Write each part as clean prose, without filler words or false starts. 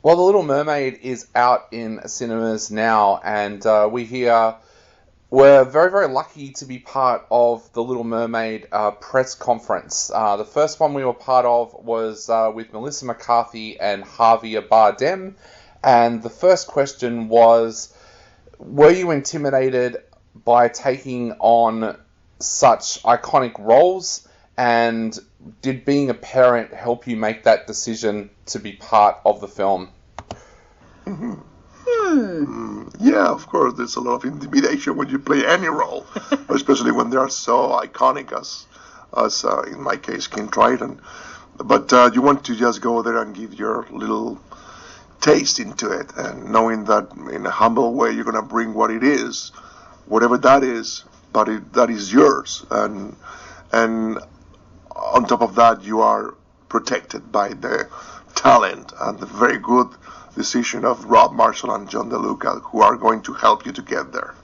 Well, The Little Mermaid is out in cinemas now, and we're very, very lucky to be part of the Little Mermaid press conference. The first one we were part of was with Melissa McCarthy and Javier Bardem, and the first question was, were you intimidated by taking on such iconic roles, and did being a parent help you make that decision to be part of the film? Yeah, of course, there's a lot of intimidation when you play any role, especially when they are so iconic as in my case, King Triton. But you want to just go there and give your little taste into it, and knowing that in a humble way you're going to bring what it is, whatever that is, but that is yours. And on top of that, you are protected by the talent and the very good decision of Rob Marshall and John DeLuca, who are going to help you to get there.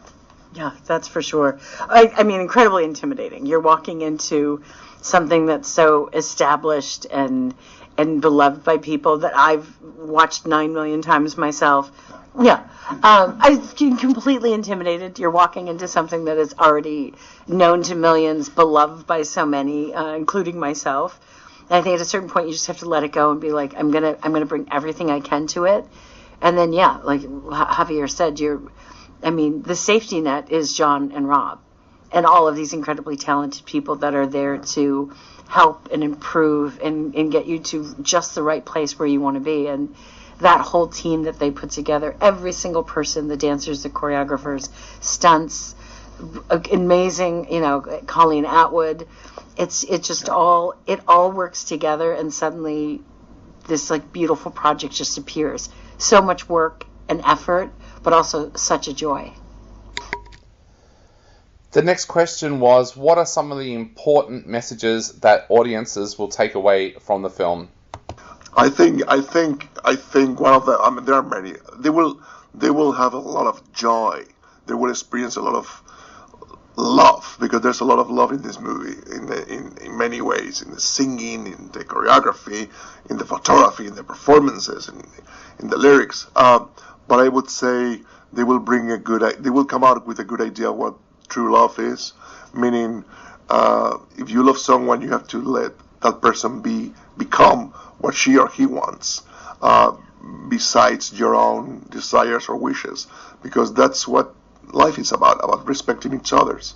Yeah, that's for sure. I mean, incredibly intimidating. You're walking into something that's so established and beloved by people that I've watched 9 million times myself. Yeah, I'm completely intimidated. You're walking into something that is already known to millions, beloved by so many, including myself. And I think at a certain point you just have to let it go and be like, I'm gonna bring everything I can to it. And then like Javier said, the safety net is John and Rob, and all of these incredibly talented people that are there to help and improve and get you to just the right place where you want to be. And that whole team that they put together, every single person, the dancers, the choreographers, stunts, amazing, Colleen Atwood. It all works together, and suddenly this beautiful project just appears. So much work and effort, but also such a joy. The next question was, what are some of the important messages that audiences will take away from the film? I think one of them, there are many. They will have a lot of joy. They will experience a lot of love, because there's a lot of love in this movie in many ways, in the singing, in the choreography, in the photography, in the performances, in the lyrics. But I would say they will come out with a good idea of what true love is. Meaning, if you love someone, you have to let that person become what she or he wants, besides your own desires or wishes, because that's what life is about respecting each other's.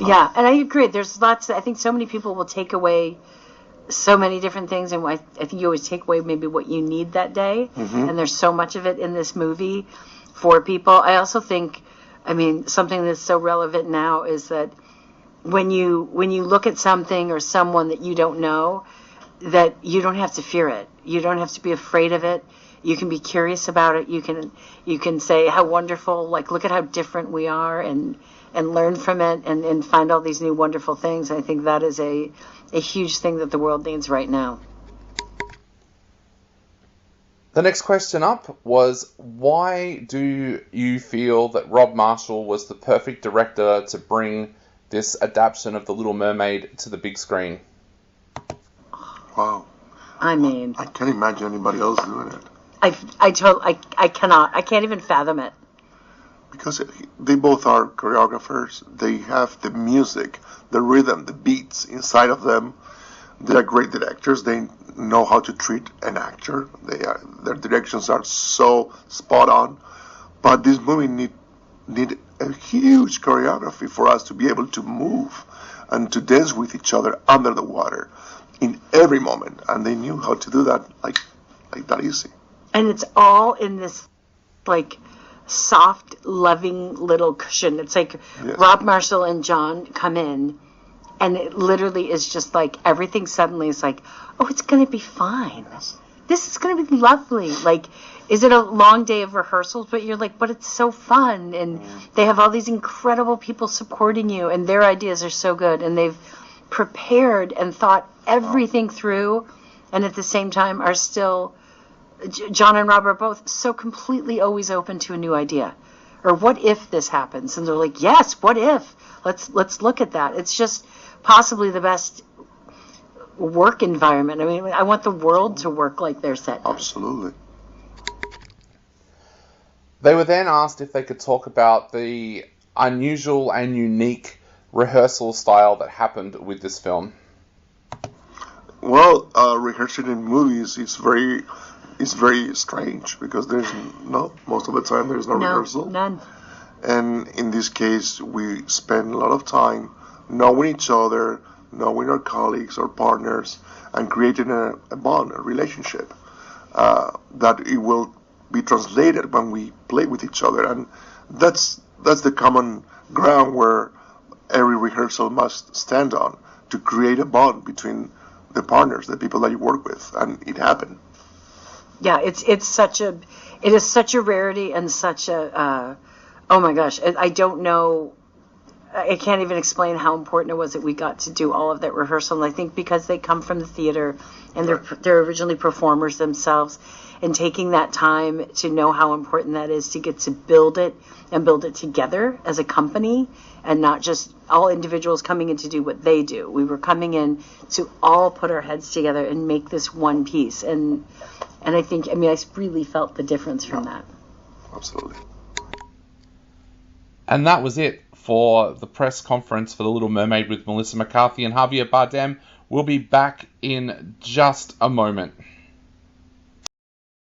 Yeah, and I agree. There's lots. I think so many people will take away so many different things, and I think you always take away maybe what you need that day. Mm-hmm. And there's so much of it in this movie for people. I also think, something that's so relevant now is that when you look at something or someone that you don't know, that you don't have to fear it. You don't have to be afraid of it. You can be curious about it. You can say how wonderful, look at how different we are, and learn from it, and find all these new wonderful things. I think that is a huge thing that the world needs right now. The next question up was, why do you feel that Rob Marshall was the perfect director to bring this adaptation of The Little Mermaid to the big screen? Wow. I can't imagine anybody else doing it. I cannot. I can't even fathom it. Because they both are choreographers. They have the music, the rhythm, the beats inside of them. They are great directors. They know how to treat an actor. Their directions are so spot on. But this movie need a huge choreography for us to be able to move and to dance with each other under the water in every moment. And they knew how to do that like that easy. And it's all in this soft, loving little cushion. It's yes. Rob Marshall and John come in, and it literally is just everything suddenly is oh, it's going to be fine. This is going to be lovely. Is it a long day of rehearsals? But you're but it's so fun. And they have all these incredible people supporting you, and their ideas are so good. And they've prepared and thought everything through, and at the same time are still... John and Rob are both so completely always open to a new idea, or what if this happens? And they're yes, what if? Let's look at that. It's just possibly the best work environment. I mean, I want the world to work like their set does. Absolutely. They were then asked if they could talk about the unusual and unique rehearsal style that happened with this film. Well, rehearsing in movies is very strange because there's most of the time there's no rehearsal. None. And in this case, we spend a lot of time knowing each other, knowing our colleagues, our partners, and creating a bond, a relationship that it will be translated when we play with each other. And that's the common ground where every rehearsal must stand on, to create a bond between the partners, the people that you work with, and it happened. Yeah, it is such a rarity and such a oh my gosh, I don't know, I can't even explain how important it was that we got to do all of that rehearsal. And I think because they come from the theater and they're originally performers themselves, and taking that time to know how important that is to get to build it and build it together as a company, and not just all individuals coming in to do what they do. We were coming in to all put our heads together and make this one piece. And I think, I really felt the difference from that. Absolutely. And that was it for the press conference for The Little Mermaid with Melissa McCarthy and Javier Bardem. We'll be back in just a moment.